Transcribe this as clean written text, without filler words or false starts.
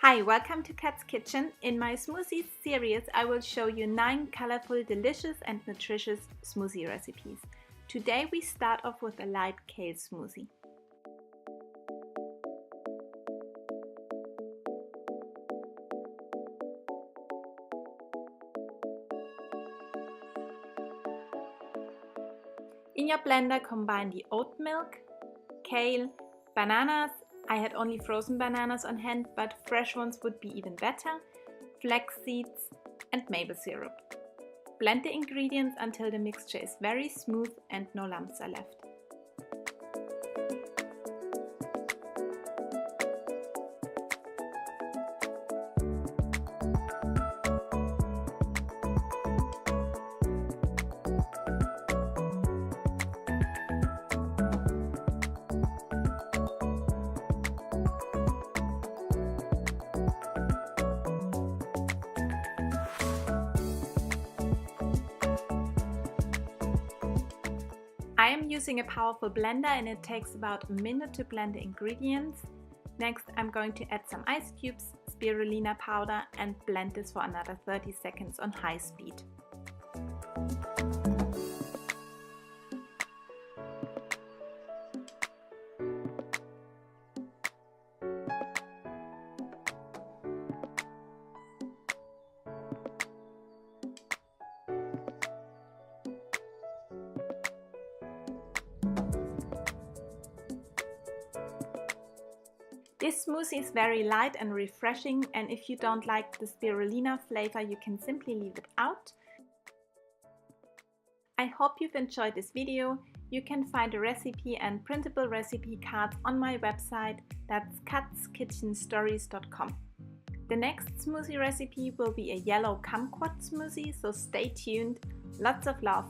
Hi, welcome to Kat's Kitchen. In my Smoothies series, I will show you 9 colorful, delicious and nutritious smoothie recipes. Today we start off with a light kale smoothie. In your blender, combine the oat milk, kale, bananas. I had only frozen bananas on hand, but fresh ones would be even better, flax seeds and maple syrup. Blend the ingredients until the mixture is very smooth and no lumps are left. I am using a powerful blender and it takes about a minute to blend the ingredients. Next, I'm going to add some ice cubes, spirulina powder and blend this for another 30 seconds on high speed. This smoothie is very light and refreshing, and if you don't like the spirulina flavor, you can simply leave it out. I hope you've enjoyed this video. You can find a recipe and printable recipe cards on my website, that's katskitchenstories.com. The next smoothie recipe will be a yellow kumquat smoothie, so stay tuned. Lots of love!